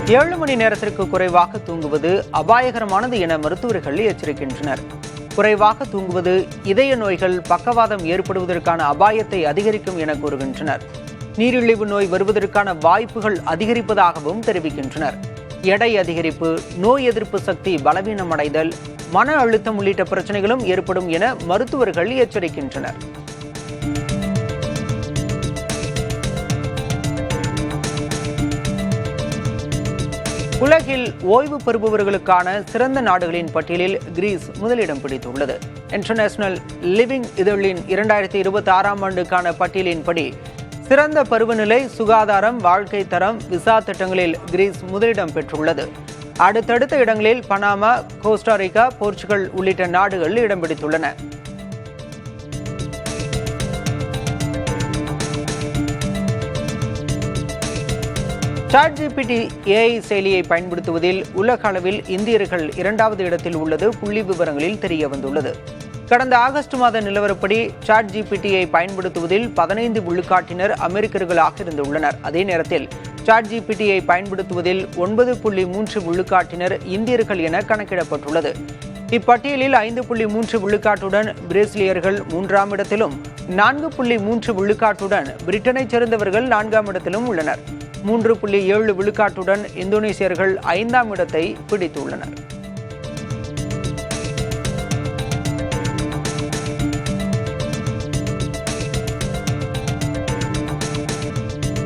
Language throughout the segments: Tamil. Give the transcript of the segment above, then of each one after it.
7 மணி நேரத்திற்கு குறைவாக தூங்குவது அபாயகரமானது என மருத்துவர்கள் எச்சரிக்கின்றனர். குறைவாக தூங்குவது இதய நோய்கள், பக்கவாதம் ஏற்படுவதற்கான அபாயத்தை அதிகரிக்கும் என கூறுகின்றனர். நீரிழிவு நோய் வருவதற்கான வாய்ப்புகள் அதிகரிப்பதாகவும் தெரிவிக்கின்றனர். எடை அதிகரிப்பு, நோய் எதிர்ப்பு சக்தி பலவீனமடைதல், மன அழுத்தம் உள்ளிட்ட பிரச்சனைகளும் ஏற்படும் என மருத்துவர்கள் எச்சரிக்கின்றனர். உலகில் ஓய்வு பெறுபவர்களுக்கான சிறந்த நாடுகளின் பட்டியலில் கிரீஸ் முதலிடம் பிடித்துள்ளது. இன்டர்நேஷனல் லிவிங் இதழின் 2026ஆம் ஆண்டுக்கான பட்டியலின்படி சிறந்த பருவநிலை, சுகாதாரம், வாழ்க்கை தரம், விசா திட்டங்களில் கிரீஸ் முதலிடம் பெற்றுள்ளது. அடுத்தடுத்த இடங்களில் பனாமா, கோஸ்டாரிக்கா, போர்ச்சுகல் உள்ளிட்ட நாடுகள் இடம் பிடித்துள்ளன. ChatGPT AI செயலியை பயன்படுத்துவதில் உலக அளவில் இந்தியர்கள் 2வது இடத்தில் உள்ளது புள்ளி விவரங்களில் தெரிய வந்துள்ளது. கடந்த ஆகஸ்ட் மாத நிலவரப்படி ChatGPT-யை பயன்படுத்துவதில் 15 விழுக்காட்டினர் அமெரிக்கர்களாக இருந்துள்ளனர். அதே நேரத்தில் ChatGPT-யை பயன்படுத்துவதில் 9.3 விழுக்காட்டினர் இந்தியர்கள் என கணக்கிடப்பட்டுள்ளது. இப்பட்டியலில் 5.3 விழுக்காட்டுடன் பிரேசிலியர்கள் 3ஆம் இடத்திலும், 4.3 விழுக்காட்டுடன் பிரிட்டனைச் சேர்ந்தவர்கள் 4ஆம் இடத்திலும் உள்ளனர். 3.7 விழுக்காட்டுடன் இந்தோனேசியர்கள் 5ஆம் இடத்தை பிடித்துள்ளனர்.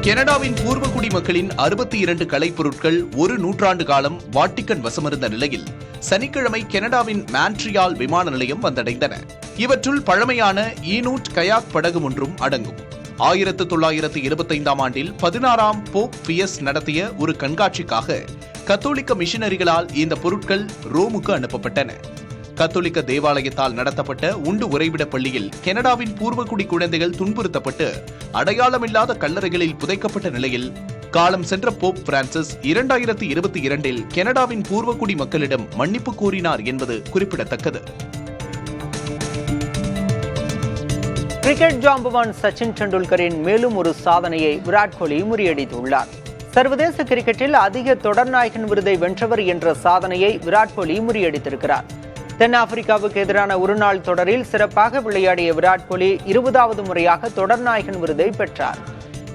கனடாவின் பூர்வ குடிமக்களின் 62 கலைப்பொருட்கள் ஒரு நூற்றாண்டு காலம் வாட்டிக்கன் வசமிருந்த நிலையில் சனிக்கிழமை கனடாவின் மான்ட்ரியால் விமான நிலையம் வந்தடைந்தன. இவற்றுள் பழமையான ஈனூட் கயாக் படகு ஒன்றும் அடங்கும். 1925ஆம் ஆண்டில் 16ஆம் போப் பியஸ் நடத்திய ஒரு கண்காட்சிக்காக கத்தோலிக்க மிஷனரிகளால் இந்த பொருட்கள் ரோமுக்கு அனுப்பப்பட்டன. கத்தோலிக்க தேவாலயத்தால் நடத்தப்பட்ட உண்டு உறைவிட பள்ளியில் கனடாவின் பூர்வகுடி குழந்தைகள் துன்புறுத்தப்பட்டு அடையாளமில்லாத கல்லறைகளில் புதைக்கப்பட்ட நிலையில் காலம் சென்ற போப் பிரான்சிஸ் 2022இல் கனடாவின் பூர்வகுடி மக்களிடம் மன்னிப்பு கோரினார் என்பது குறிப்பிடத்தக்கது. கிரிக்கெட் ஜாம்பவான் சச்சின் டெண்டுல்கரின் மேலும் ஒரு சாதனையை விராட் கோலி முறியடித்துள்ளார். சர்வதேச கிரிக்கெட்டில் அதிக தொடர்நாயகன் விருதை வென்றவர் என்ற சாதனையை விராட் கோலி முறியடித்திருக்கிறார். தென்னாப்பிரிக்காவுக்கு எதிரான ஒருநாள் தொடரில் சிறப்பாக விளையாடிய விராட் கோலி 20வது முறையாக தொடர்நாயகன் விருதை பெற்றார்.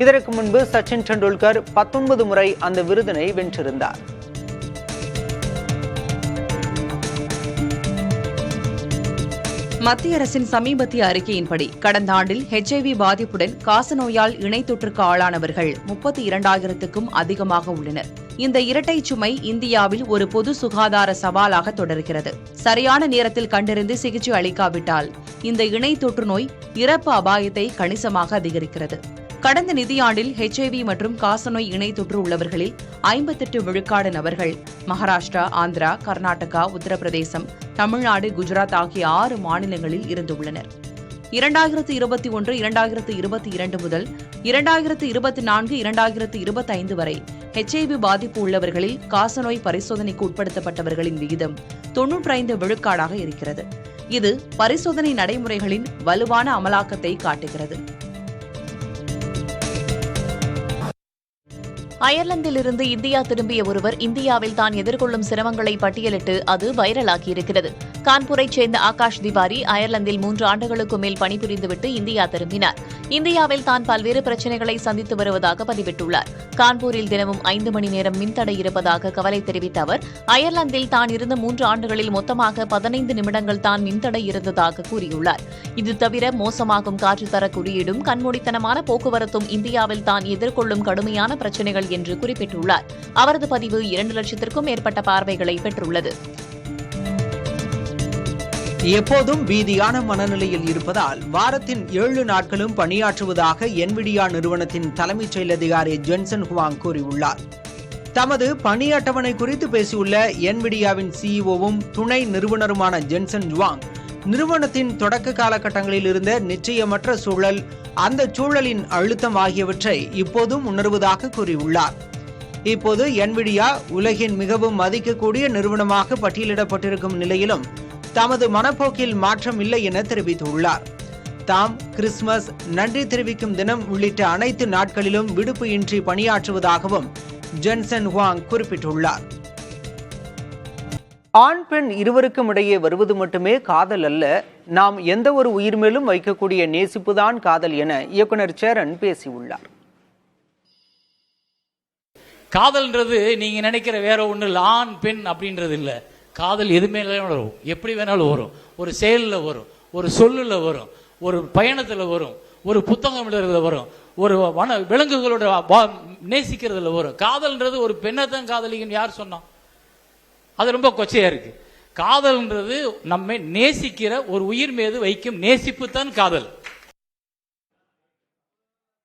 இதற்கு முன்பு சச்சின் டெண்டுல்கர் 19 முறை அந்த விருதினை வென்றிருந்தார். மத்திய அரசின் சமீபத்திய அறிக்கையின்படி கடந்த ஆண்டில் HIV பாதிப்புடன் காசநோயால் இணை தொற்றுக்கு ஆளானவர்கள் 32,000க்கும் அதிகமாக உள்ளனர். இந்த இரட்டை சுமை இந்தியாவில் ஒரு பொது சுகாதார சவாலாக தொடர்கிறது. சரியான நேரத்தில் கண்டறிந்து சிகிச்சை அளிக்காவிட்டால் இந்த இணை தொற்று நோய் இறப்பு அபாயத்தை கணிசமாக அதிகரிக்கிறது. கடந்த நிதியாண்டில் HIV மற்றும் காசநோய் இணை தொற்று உள்ளவர்களில் 58 விழுக்காடு நபர்கள் மகாராஷ்டிரா, ஆந்திரா, கர்நாடகா, உத்தரப்பிரதேசம், தமிழ்நாடு, குஜராத் ஆகிய 6 மாநிலங்களில் இருந்துள்ளனர். 2021, 2022 முதல் 2024, 2025 வரை HIV பாதிப்பு உள்ளவர்களில் காசநோய் பரிசோதனைக்கு உட்படுத்தப்பட்டவர்களின் விகிதம் 95 விழுக்காடாக இருக்கிறது. இது பரிசோதனை நடைமுறைகளின் வலுவான அமலாக்கத்தை காட்டுகிறது. அயர்லாந்திலிருந்து இந்தியா திரும்பிய ஒருவர் இந்தியாவில் தான் எதிர்கொள்ளும் சிரமங்களை பட்டியலிட்டு அது வைரலாகியிருக்கிறது. கான்பூரைச் சேர்ந்த ஆகாஷ் திவாரி அயர்லாந்தில் 3 ஆண்டுகளுக்கு மேல் பணிபுரிந்துவிட்டு இந்தியா திரும்பினார். இந்தியாவில் தான் பல்வேறு பிரச்சினைகளை சந்தித்து வருவதாக பதிவிட்டுள்ளார். கான்பூரில் தினமும் 5 மணி நேரம் மின்தடை இருப்பதாக கவலை தெரிவித்த அவர், அயர்லாந்தில் தான் இருந்த 3 ஆண்டுகளில் மொத்தமாக 15 நிமிடங்கள் தான் மின்தடை இருந்ததாக கூறியுள்ளார். இது தவிர மோசமாகும் காற்றுத்தர குறியீடும் கண்மூடித்தனமான போக்குவரத்தும் இந்தியாவில் தான் எதிர்கொள்ளும் கடுமையான பிரச்சினைகள் என்று குறிப்பிட்டுள்ளார். அவரது பதிவு 2 லட்சத்திற்கும் மேற்பட்ட பார்வைகளை பெற்றுள்ளது. எப்போதும் பீதியான மனநிலையில் இருப்பதால் வாரத்தின் 7 நாட்களும் பணியாற்றுவதாக என்விடியா நிறுவனத்தின் தலைமைச் செயல் அதிகாரி ஜென்சன் ஹுவாங் கூறியுள்ளார். தமது பணி அட்டவணை குறித்து பேசியுள்ள என்விடியாவின் சிஇஓவும் துணை நிறுவனருமான ஜென்சன் ஹுவாங், நிறுவனத்தின் தொடக்க காலகட்டங்களில் இருந்த நிச்சயமற்ற சூழல், அந்த சூழலின் அழுத்தம் ஆகியவற்றை இப்போதும் உணர்வதாக கூறியுள்ளார். இப்போது என்விடியா உலகின் மிகவும் மதிக்கக்கூடிய நிறுவனமாக பட்டியலிடப்பட்டிருக்கும் நிலையிலும் தமது மனப்போக்கில் மாற்றம் இல்லை என தெரிவித்துள்ளார். தாம் கிறிஸ்துமஸ், நன்றி தெரிவிக்கும் தினம் உள்ளிட்ட அனைத்து நாட்களிலும் விடுப்பு இன்றி பணியாற்றுவதாகவும் ஜென்சன் ஹுவாங் குறிப்பிட்டுள்ளார். ஆண் பெண் இருவருக்கும் இடையே வருவது மட்டுமே காதல் அல்ல, நாம் எந்த ஒரு உயிர் மேலும் வைக்கக்கூடிய நேசிப்புதான் காதல் என இயக்குனர் சேரன் பேசியுள்ளார். காதல்ன்றது நீங்க நினைக்கிற வேற ஒண்ணு இல்லை, ஆண் பெண் அப்படின்றது இல்லை. காதல் எது மேலும் வரும், எப்படி வேணாலும் வரும். ஒரு செயலில் வரும், ஒரு சொல்லுல வரும், ஒரு பயணத்துல வரும், ஒரு புத்தகம் எழுதுறதுல வரும், ஒரு விலங்குகளோட நேசிக்கிறதுல வரும். காதல்ன்றது ஒரு பெண்ணை தான் காதலிக்கன்னு யார் சொன்னா? அது ரொம்ப கொச்சையா இருக்கு. காதல்ன்றது நம்மை நேசிக்கிற ஒரு உயிர் மீது வைக்கும் நேசிப்பு தான் காதல்.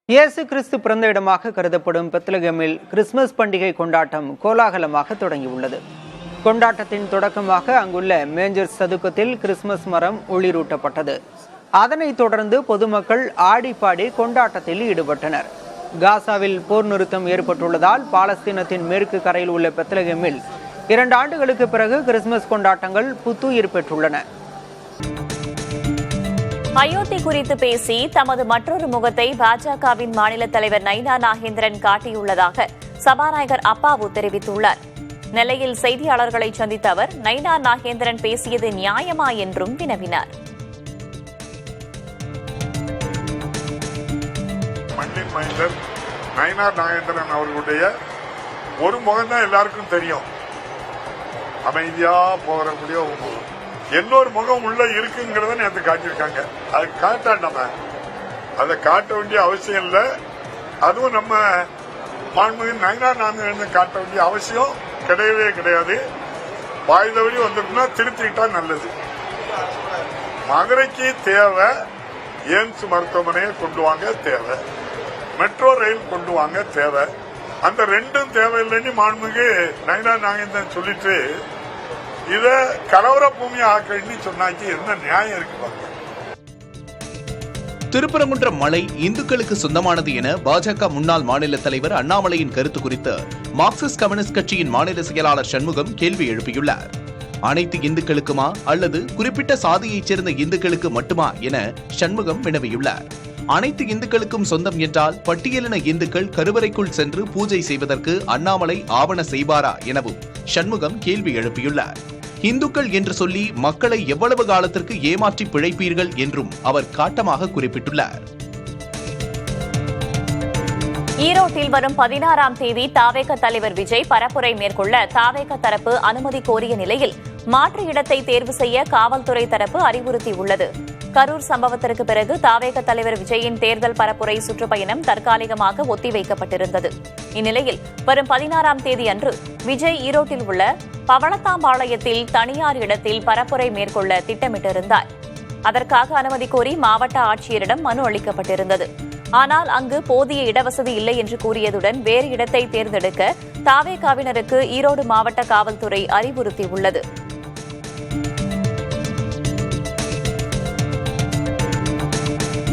இயேசு கிறிஸ்து பிறந்த இடமாக கருதப்படும் பெத்லகேமில் கிறிஸ்துமஸ் பண்டிகை கொண்டாட்டம் கோலாகலமாக தொடங்கியுள்ளது. கொண்டாட்டத்தின் தொடக்கமாக அங்குள்ள மேஞ்சர் சதுக்கத்தில் கிறிஸ்துமஸ் மரம் ஒளிரூட்டப்பட்டது. அதனைத் தொடர்ந்து பொதுமக்கள் ஆடி பாடி கொண்டாட்டத்தில் ஈடுபட்டனர். காசாவில் போர் நிறுத்தம் ஏற்பட்டுள்ளதால் பாலஸ்தீனத்தின் மேற்கு கரையில் உள்ள பெத்லகேமில் 2 ஆண்டுகளுக்கு பிறகு கிறிஸ்துமஸ் கொண்டாட்டங்கள் புத்துயிர் பெற்றுள்ளன. அயோத்தி குறித்து பேசி தமது மற்றொரு முகத்தை பாஜகவின் மாநில தலைவர் நயினா நாகேந்திரன் காட்டியுள்ளதாக சபாநாயகர் அப்பாவு தெரிவித்துள்ளார். நெல்லையில் செய்தியாளர்களை சந்தித்த அவர் நயினா நாகேந்திரன் பேசியது நியாயமா என்றும் வினவினார். மண்ணின் மைந்தர் நயினா நாகேந்திரன் அவர்களுடைய ஒரு முகம் தான் எல்லாருக்கும் தெரியும். அமைதியா போகக்கூடிய ஒரு முகம், இன்னொரு முகம் உள்ள இருக்குங்கிறத நேற்று காட்டியிருக்காங்க. அது காட்டாண்டாம அதை காட்ட வேண்டிய அவசியம் இல்லை. அதுவும் நம்ம மாண்புமிகு நயினா நாகேந்திரன் காட்ட வேண்டிய அவசியம் கிடையவே கிடையாது. வாய்தவழி வந்திருக்குன்னா திருத்திக்கிட்டா நல்லது. மதுரைக்கு தேவை எய்ம்ஸ் மருத்துவமனையை கொண்டு வாங்க தேவை, மெட்ரோ ரயில் கொண்டு வாங்க தேவை. அந்த ரெண்டும் தேவையில்லைன்னு மாண்புமிகு நயினா நாகேந்திரன் சொல்லிட்டு இத கலவர பூமி ஆக்கணும்னு சொன்னாச்சு. என்ன நியாயம் இருக்கு பாருங்க. திருப்பரங்குன்றம் மலை இந்துக்களுக்கு சொந்தமானது என பாஜக முன்னாள் மாநில தலைவர் அண்ணாமலையின் கருத்து குறித்து மார்க்சிஸ்ட் கம்யூனிஸ்ட் கட்சியின் மாநில செயலாளர் சண்முகம் கேள்வி எழுப்பியுள்ளார். அனைத்து இந்துக்களுக்குமா அல்லது குறிப்பிட்ட சாதியைச் சேர்ந்த இந்துக்களுக்கு மட்டுமா என சண்முகம் வினவியுள்ளார். அனைத்து இந்துக்களுக்கும் சொந்தம் என்றால் பட்டியலின இந்துக்கள் கருவறைக்குள் சென்று பூஜை செய்வதற்கு அண்ணாமலை ஆவண செய்வாரா எனவும் சண்முகம் கேள்வி எழுப்பியுள்ளார். இந்துக்கள் என்று சொல்லி மக்களை எவ்வளவு காலத்திற்கு ஏமாற்றி பிழைப்பீர்கள் என்றும் அவர் காட்டமாக குறிப்பிட்டுள்ளார். ஈரோட்டில் வரும் 16ஆம் தேதி தாவேக தலைவர் விஜய் பரப்புரை மேற்கொள்ள தாவேக தரப்பு அனுமதி கோரிய நிலையில் மாற்று இடத்தை தேர்வு செய்ய காவல்துறை தரப்பு அறிவுறுத்தியுள்ளது. கரூர் சம்பவத்திற்கு பிறகு தாவேக தலைவர் விஜயின் தேர்தல் பரப்புரை சுற்றுப்பயணம் தற்காலிகமாக ஒத்திவைக்கப்பட்டிருந்தது. இந்நிலையில் வரும் 16ஆம் தேதி அன்று விஜய் ஈரோட்டில் உள்ள பவளத்தாம்பாளையத்தில் தனியார் இடத்தில் பரப்புரை மேற்கொள்ள திட்டமிட்டிருந்தார். அதற்காக அனுமதி கோரி மாவட்ட ஆட்சியரிடம் மனு அளிக்கப்பட்டிருந்தது. ஆனால் அங்கு போதிய இடவசதி இல்லை என்று கூறியதுடன் வேறு இடத்தை தேர்ந்தெடுக்க தாவேகாவினருக்கு ஈரோடு மாவட்ட காவல்துறை அறிவுறுத்தியுள்ளது.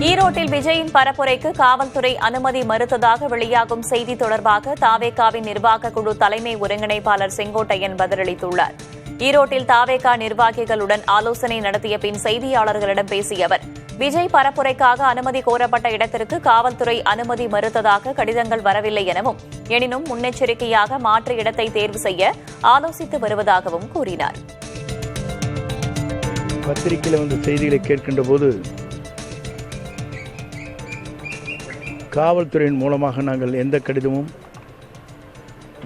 ஈரோட்டில் விஜயின் பரப்புரைக்கு காவல்துறை அனுமதி மறுத்ததாக வெளியாகும் செய்தி தொடர்பாக தாவேகாவின் நிர்வாக குழு தலைமை ஒருங்கிணைப்பாளர் செங்கோட்டையன் பதிலளித்துள்ளார். ஈரோட்டில் தாவேகா நிர்வாகிகளுடன் ஆலோசனை நடத்திய பின் செய்தியாளர்களிடம் பேசிய அவர் விஜய் பரப்புரைக்காக அனுமதி கோரப்பட்ட இடத்திற்கு காவல்துறை அனுமதி மறுத்ததாக கடிதங்கள் வரவில்லை எனவும் எனினும் முன்னெச்சரிக்கையாக மாற்று இடத்தை தேர்வு செய்ய ஆலோசித்து வருவதாகவும் கூறினார். பத்திரிகையில் வந்து செய்திகளை கேட்கின்ற போது காவல்துறையின் மூலமாக நாங்கள் எந்த கடிதமும்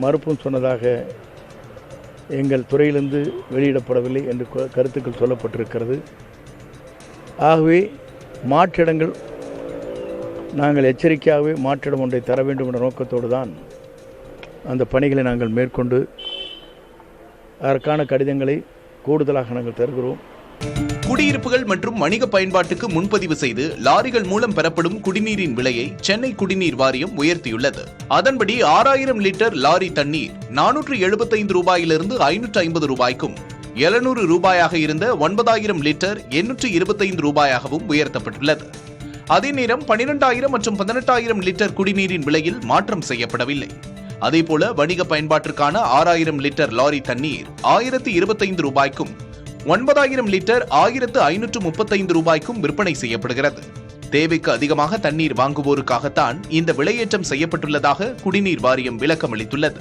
மறுப்பும் சொன்னதாக எங்கள் துறையிலிருந்து வெளியிடப்படவில்லை என்று கருத்துக்கள் சொல்லப்பட்டிருக்கிறது. ஆகவே மாற்றிடங்கள் நாங்கள் எச்சரிக்கையாகவே மாற்றிடம் ஒன்றை தர வேண்டும் என்ற நோக்கத்தோடு தான் அந்த பணிகளை நாங்கள் மேற்கொண்டு அதற்கான கடிதங்களை கூடுதலாக நாங்கள் தருகிறோம். குடியிருப்புகள் மற்றும் வணிக பயன்பாட்டுக்கு முன்பதிவு செய்து லாரிகள் மூலம் பெறப்படும் குடிநீரின் விலையை சென்னை குடிநீர் வாரியம் உயர்த்தியுள்ளது. அதன்படி 6000 லிட்டர் லாரி தண்ணீர் 475 ரூபாயிலிருந்து 550 ரூபாய்க்கும் 700 ரூபாயாக இருந்த 9000 லிட்டர் 825 ரூபாயாகவும் உயர்த்தப்பட்டுள்ளது. அதே நேரம் 12000 மற்றும் 18000 லிட்டர் குடிநீரின் விலையில் மாற்றம் செய்யப்படவில்லை. அதேபோல வணிக பயன்பாட்டிற்கான 6000 லிட்டர் லாரி தண்ணீர் 1025 ரூபாய்க்கும் 9000 லிட்டர் 1535 ரூபாய்க்கும் விற்பனை செய்யப்படுகிறது. தேவைக்கு அதிகமாக தண்ணீர் வாங்குவோருக்காகத்தான் இந்த விலையேற்றம் செய்யப்பட்டுள்ளதாக குடிநீர் வாரியம் விளக்கம் அளித்துள்ளது.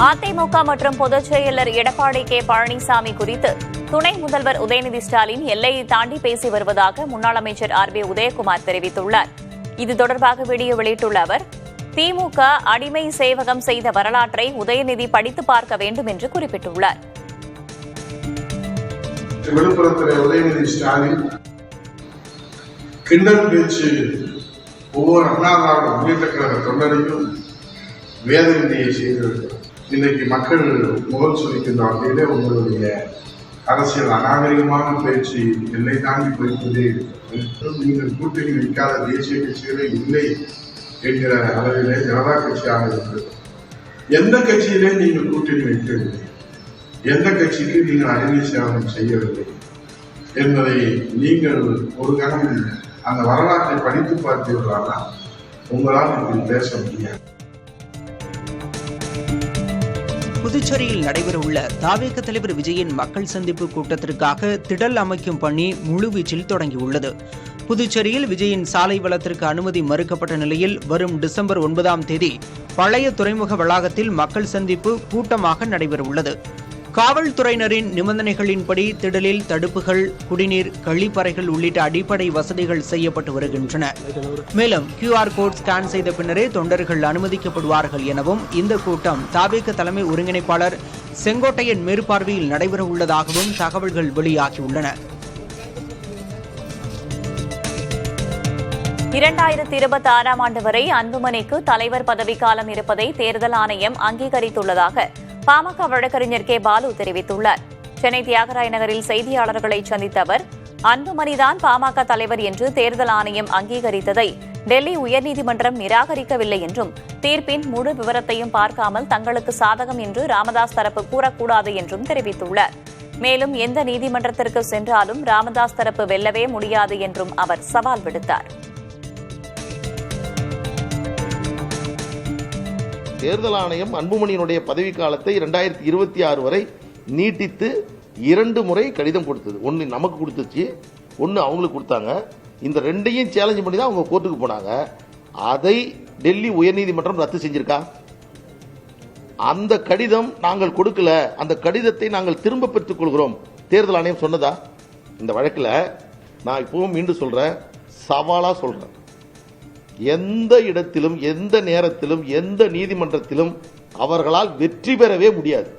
அதிமுக மற்றும் பொதுச் செயலர் எடப்பாடி கே பழனிசாமி குறித்து துணை முதல்வர் உதயநிதி ஸ்டாலின் எல்லையை தாண்டி பேசி வருவதாக முன்னாள் அமைச்சர் RB உதயகுமார் தெரிவித்துள்ளார். இது தொடர்பாக வீடியோ வெளியிட்டுள்ள அவர், திமுக அடிமை சேவகம் செய்த வரலாற்றை உதயநிதி படித்து பார்க்க வேண்டும் என்று குறிப்பிட்டுள்ளார். விழுப்புரத்தில் உதயநிதி ஸ்டாலின் கிண்டல் பேச்சு ஒவ்வொரு அண்ணா திராவிட முன்னேற்ற கழக தொண்டரையும் வேதனையை செய்திருக்கிறார். இன்னைக்கு மக்கள் முகம் சுளிக்கின்ற வகையிலே உங்களுடைய அரசியல் அநாகரிகமான பேச்சு எல்லை தாண்டி போய்கொண்டே இருக்கிறது. நீங்கள் கூட்டணி வைக்காத தேசிய கட்சிகளே இல்லை என்கிற அளவிலே ஜனதா கட்சியாக இருக்கிறது. எந்த கட்சியிலே நீங்கள் கூட்டணி வைக்கவில்லை, எந்த கட்சிக்கு நீங்கள் அடிமை சேவகம் செய்யவில்லை என்பதை நீங்கள் ஒரு கணம் அந்த வரலாற்றை படித்து பார்த்தீர்களானால் உங்களால் இப்படி பேச முடியாது. புதுச்சேரியில் நடைபெறவுள்ள தாவேக தலைவர் விஜயின் மக்கள் சந்திப்பு கூட்டத்திற்காக திடல் அமைக்கும் பணி முழுவீச்சில் தொடங்கியுள்ளது. புதுச்சேரியில் விஜயின் சாலை வளத்திற்கு அனுமதி மறுக்கப்பட்ட நிலையில் வரும் டிசம்பர் 9ஆம் தேதி பழைய துறைமுக வளாகத்தில் மக்கள் சந்திப்பு கூட்டமாக நடைபெறவுள்ளது. காவல்துறையினரின் நிபந்தனைகளின்படி திடலில் தடுப்புகள், குடிநீர், கழிப்பறைகள் உள்ளிட்ட அடிப்படை வசதிகள் செய்யப்பட்டு வருகின்றன. மேலும் QR கோட் ஸ்கேன் செய்த பின்னரே தொண்டர்கள் அனுமதிக்கப்படுவார்கள் எனவும் இந்த கூட்டம் தாவேக தலைமை ஒருங்கிணைப்பாளர் செங்கோட்டையன் மேற்பார்வையில் நடைபெறவுள்ளதாகவும் தகவல்கள் வெளியாகியுள்ளன. 2026ஆம் ஆண்டு வரை அன்புமணிக்கு தலைவர் பதவிக்காலம் இருப்பதை தேர்தல் ஆணையம் அங்கீகரித்துள்ளதாக பாமக வழக்கறிஞர் கே பாலு தெரிவித்துள்ளார். சென்னை தியாகராய நகரில் செய்தியாளர்களை சந்தித்த அவர், அன்புமணிதான் பாமக தலைவர் என்று தேர்தல் ஆணையம் அங்கீகரித்ததை டெல்லி உயர்நீதிமன்றம் நிராகரிக்கவில்லை என்றும், தீர்ப்பின் முழு விவரத்தையும் பார்க்காமல் தங்களுக்கு சாதகம் என்று ராமதாஸ் தரப்பு கூறக்கூடாது என்றும் தெரிவித்துள்ளார். மேலும் எந்த நீதிமன்றத்திற்கு சென்றாலும் ராமதாஸ் தரப்பு வெல்லவே முடியாது என்றும் அவர் சவால் விடுத்தார். தேர்தல் ஆணையம் அன்புமணியினுடைய பதவிக்காலத்தை 2026 வரை நீட்டித்து 2 முறை கடிதம் கொடுத்தது. ஒன்று நமக்கு கொடுத்துச்சு, ஒன்று அவங்களுக்கு கொடுத்தாங்க. இந்த ரெண்டையும் சேலஞ்ச் பண்ணி தான் அவங்க கோர்ட்டுக்கு போனாங்க. அதை டெல்லி உயர்நீதிமன்றம் ரத்து செஞ்சிருக்கா? அந்த கடிதம் நாங்கள் கொடுக்கல, அந்த கடிதத்தை நாங்கள் திரும்ப பெற்றுக் கொள்கிறோம் தேர்தல் ஆணையம் சொன்னதா? இந்த வழக்கில் நான் இப்பவும் மீண்டும் சொல்றேன், சவாலா சொல்றேன், எந்த இடத்திலும், எந்த நேரத்திலும், எந்த நீதிமன்றத்திலும் அவர்களால் வெற்றி பெறவே முடியாது.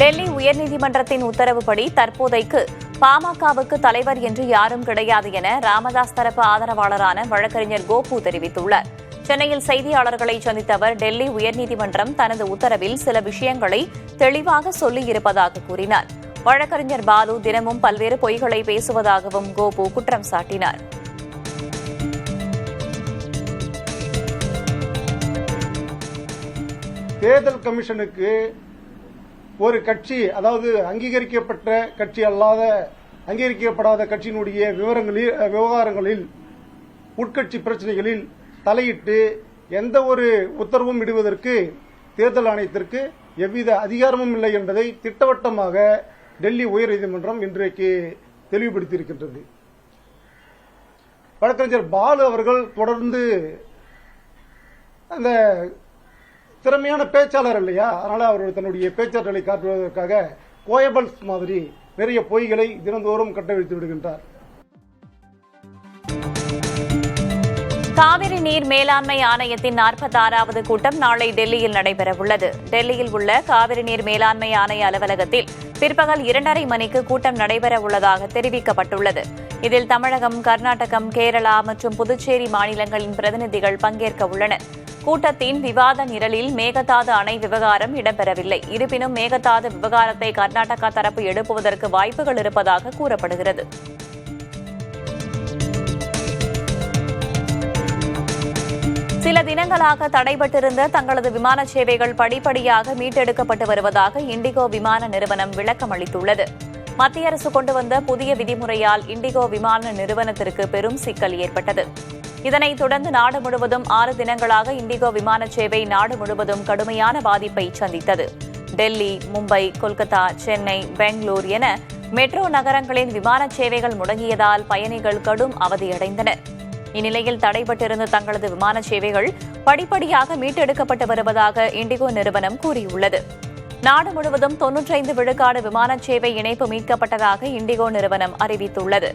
டெல்லி உயர்நீதிமன்றத்தின் உத்தரவுப்படி தற்போதைக்கு பாமகவுக்கு தலைவர் என்று யாரும் கிடையாது என ராமதாஸ் தரப்பு ஆதரவாளரான வழக்கறிஞர் கோபு தெரிவித்துள்ளார். சென்னையில் செய்தியாளர்களை சந்தித்த அவர், டெல்லி உயர்நீதிமன்றம் தனது உத்தரவில் சில விஷயங்களை தெளிவாக சொல்லியிருப்பதாக கூறினார். வழக்கறிஞர் பாலு தினமும் பல்வேறு பொய்களை பேசுவதாகவும் கோபு குற்றம் சாட்டினார். தேர்தல் கமிஷனுக்கு ஒரு கட்சி, அதாவது அங்கீகரிக்கப்பட்ட கட்சி அல்லாத, அங்கீகரிக்கப்படாத கட்சியினுடைய விவகாரங்களில், உட்கட்சி பிரச்சனைகளில் தலையிட்டு எந்த ஒரு உத்தரவும் இடுவதற்கு தேர்தல் ஆணையத்திற்கு எவ்வித அதிகாரமும் இல்லை என்பதை திட்டவட்டமாக டெல்லி உயர்நீதிமன்றம் இன்றைக்கு தெளிவுபடுத்தியிருக்கின்றது. வழக்கறிஞர் பாலு அவர்கள் தொடர்ந்து அந்த திறமையான பேச்சாளர் இல்லையா, அதனால அவர் தன்னுடைய பேச்சாற்றலை காட்டுவதற்காக கோயபல்ஸ் மாதிரி நிறைய பொய்களை தினந்தோறும் கட்டவிழ்த்து விடுகின்றார். காவிரி நீர் மேலாண்மை ஆணையத்தின் 46வது கூட்டம் நாளை டெல்லியில் நடைபெறவுள்ளது. டெல்லியில் உள்ள காவிரி நீர் மேலாண்மை ஆணைய அலுவலகத்தில் பிற்பகல் 2:30 மணிக்கு கூட்டம் நடைபெறவுள்ளதாக தெரிவிக்கப்பட்டுள்ளது. இதில் தமிழகம், கர்நாடகம், கேரளா மற்றும் புதுச்சேரி மாநிலங்களின் பிரதிநிதிகள் பங்கேற்க உள்ளனர். கூட்டத்தின் விவாத நிரலில் மேகதாது அணை விவகாரம் இடம்பெறவில்லை. இருப்பினும் மேகதாது விவகாரத்தை கர்நாடகா தரப்பு எழுப்புவதற்கு வாய்ப்புகள் இருப்பதாக கூறப்படுகிறது. சில தினங்களாக தடைபட்டிருந்த தங்களது விமான சேவைகள் படிப்படியாக மீட்டெடுக்கப்பட்டு வருவதாக இண்டிகோ விமான நிறுவனம் விளக்கம் அளித்துள்ளது. மத்திய அரசு கொண்டு வந்த புதிய விதிமுறையால் இண்டிகோ விமான நிறுவனத்திற்கு பெரும் சிக்கல் ஏற்பட்டது. இதனைத் தொடர்ந்து நாடு முழுவதும் 6 தினங்களாக இண்டிகோ விமான சேவை நாடு முழுவதும் கடுமையான பாதிப்பை சந்தித்தது. டெல்லி, மும்பை, கொல்கத்தா, சென்னை, பெங்களூர் என மெட்ரோ நகரங்களின் விமான சேவைகள் முடங்கியதால் பயணிகள் கடும் அவதியடைந்தனர். இந்நிலையில் தடைபட்டிருந்த தங்களது விமான சேவைகள் படிப்படியாக மீட்டெடுக்கப்பட்டு வருவதாக இண்டிகோ நிறுவனம் கூறியுள்ளது. நாடு முழுவதும் 95% விமான சேவை இணைப்பு மீட்கப்பட்டதாக இண்டிகோ நிறுவனம் அறிவித்துள்ளது.